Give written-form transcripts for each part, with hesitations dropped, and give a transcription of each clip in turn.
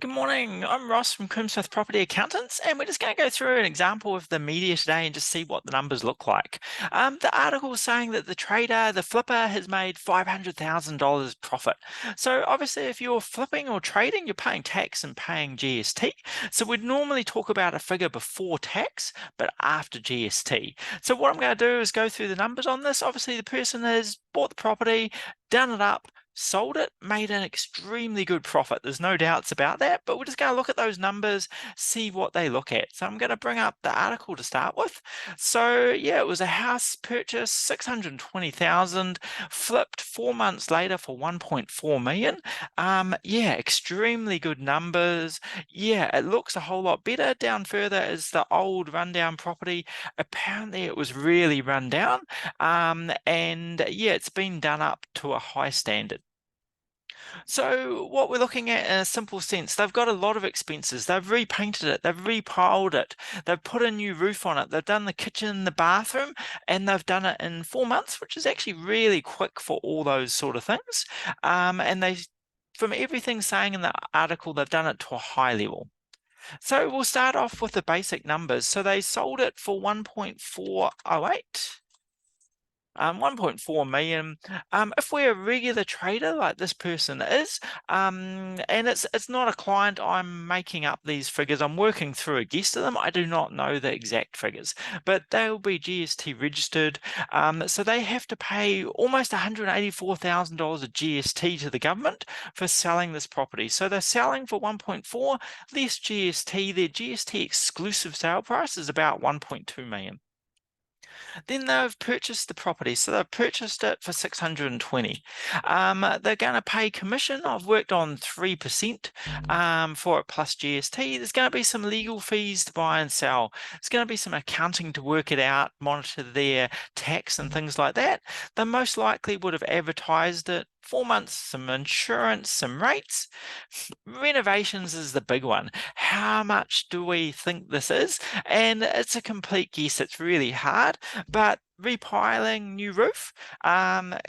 Good morning. I'm Ross from Crimsmith Property Accountants, and we're just going to go through an example of the media today and just see what the numbers look like. The article is saying that the flipper, has made $500,000 profit. So obviously, if you're flipping or trading, you're paying tax and paying GST. So we'd normally talk about a figure before tax, but after GST. So what I'm going to do is go through the numbers on this. Obviously, the person has bought the property, done it up, sold it, made an extremely good profit. There's no doubts about that, but we're just going to look at those numbers, see what they look at. So I'm going to bring up the article to start with. So yeah, it was a house purchase, 620,000, flipped 4 months later for 1.4 million. Yeah, extremely good numbers. Yeah, it looks a whole lot better. Down further is the old rundown property. Apparently it was really run down. And yeah, it's been done up to a high standard. So what we're looking at in a simple sense, they've got a lot of expenses. They've repainted it, they've repiled it, they've put a new roof on it, they've done the kitchen, the bathroom, and they've done it in 4 months, which is actually really quick for all those sort of things. And from everything saying in the article, they've done it to a high level. So we'll start off with the basic numbers. So they sold it for 1.408. 1.4 million. If we're a regular trader like this person is, and it's not a client, I'm making up these figures. I'm working through a guess of them. I do not know the exact figures, but they'll be GST registered. So they have to pay almost $184,000 of GST to the government for selling this property. So they're selling for 1.4 less GST. Their GST exclusive sale price is about 1.2 million. Then they've purchased the property, so they've purchased it for 620. They're going to pay commission. I've worked on 3% for it plus GST. There's going to be some legal fees to buy and sell. There's going to be some accounting to work it out, monitor their tax and things like that. They most likely would have advertised it. 4 months, some insurance, some rates. Renovations is the big one. How much do we think this is? And it's a complete guess. It's really hard, but repiling, new roof,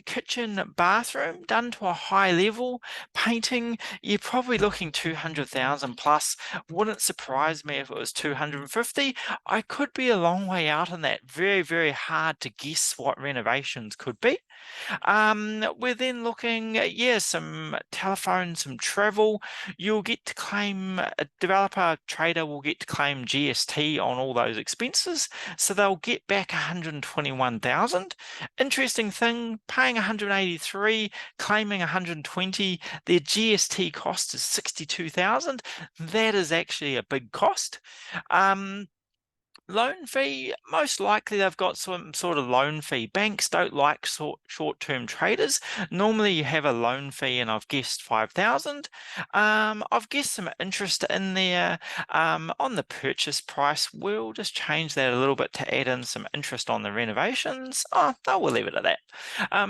kitchen, bathroom done to a high level, painting, you're probably looking 200,000 plus. Wouldn't surprise me if it was 250. I could be a long way out on that. Very, very hard to guess what renovations could be. We're then looking at, yeah, some telephone, some travel. You'll get to claim, a developer trader will get to claim GST on all those expenses. So they'll get back 121,000. Interesting thing, paying 183, claiming 120, their GST cost is 62,000. That is actually a big cost. Loan fee, most likely they've got some sort of loan fee. Banks don't like short-term traders. Normally you have a loan fee, and I've guessed 5,000. I've guessed some interest in there. On the purchase price, we'll just change that a little bit to add in some interest on the renovations. Oh, no, we'll leave it at that.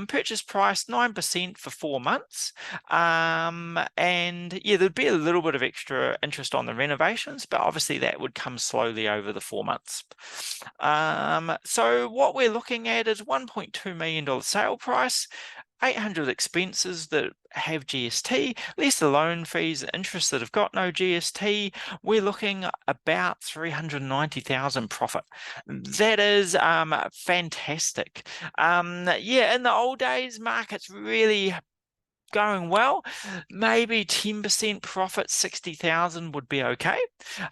Purchase price 9% for 4 months. And yeah, there'd be a little bit of extra interest on the renovations, but obviously that would come slowly over the 4 months. So what we're looking at is $1.2 million sale price, 800 expenses that have GST, less the loan fees, interest that have got no GST. We're looking about 390,000 profit. That is fantastic. Yeah, in the old days, markets really going well, maybe 10% profit, 60,000 would be okay.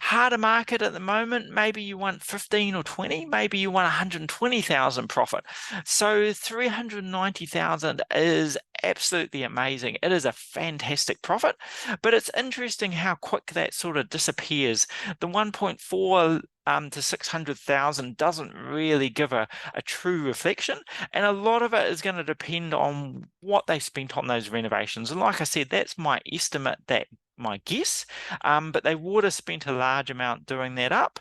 Harder market at the moment, maybe you want 15 or 20, maybe you want 120,000 profit. So 390,000 is absolutely amazing. It is a fantastic profit, but it's interesting how quick that sort of disappears. The 1.4 to 600,000 doesn't really give a true reflection, and a lot of it is going to depend on what they spent on those renovations. And like I said, that's my estimate, that my guess, but they would have spent a large amount doing that up.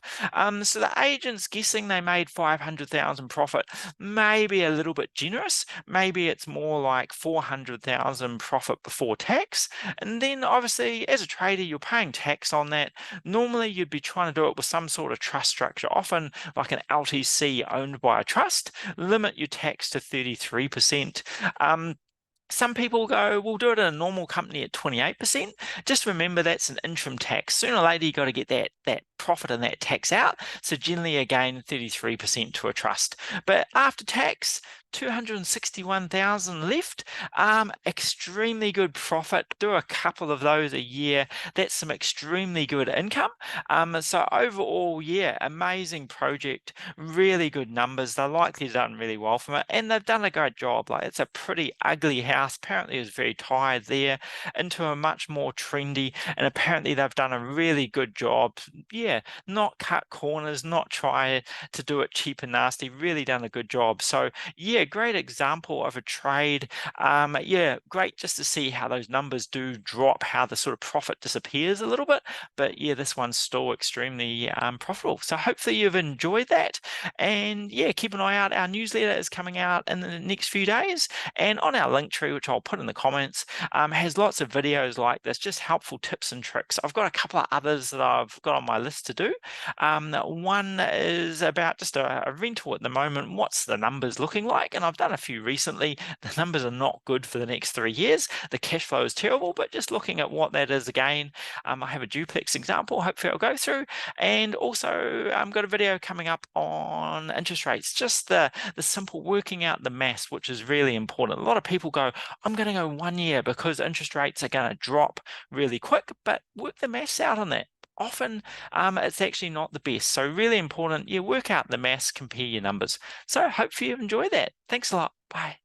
So the agent's guessing they made 500,000 profit, maybe a little bit generous. Maybe it's more like 400,000 profit before tax. And then obviously as a trader, you're paying tax on that. Normally you'd be trying to do it with some sort of trust structure, often like an LTC owned by a trust. Limit your tax to 33%. Some people go, we'll do it in a normal company at 28%. Just remember that's an interim tax. Sooner or later, you got to get that profit and that tax out. So generally, again, 33% to a trust. But after tax, 261,000 left. Extremely good profit. Do a couple of those a year. That's some extremely good income. So overall, yeah, amazing project. Really good numbers. They're likely done really well from it, and they've done a great job. Like it's a pretty ugly house. Apparently, it was very tired there into a much more trendy, and apparently they've done a really good job. Yeah, not cut corners, not try to do it cheap and nasty. Really done a good job. So yeah, great example of a trade. Yeah, great just to see how those numbers do drop, how the sort of profit disappears a little bit. But yeah, this one's still extremely profitable. So hopefully you've enjoyed that. And yeah, keep an eye out. Our newsletter is coming out in the next few days. And on our link tree, which I'll put in the comments, has lots of videos like this, just helpful tips and tricks. I've got a couple of others that I've got on my list to do. One is about just a rental at the moment. What's the numbers looking like? And I've done a few recently. The numbers are not good for the next 3 years. The cash flow is terrible, but just looking at what that is again, I have a duplex example. Hopefully I'll go through. And also I've got a video coming up on interest rates, just the simple working out the maths, which is really important. A lot of people go, I'm going to go 1 year because interest rates are going to drop really quick, but work the maths out on that. Often it's actually not the best. So really important, you work out the maths, compare your numbers. So hopefully you enjoy that. Thanks a lot. Bye.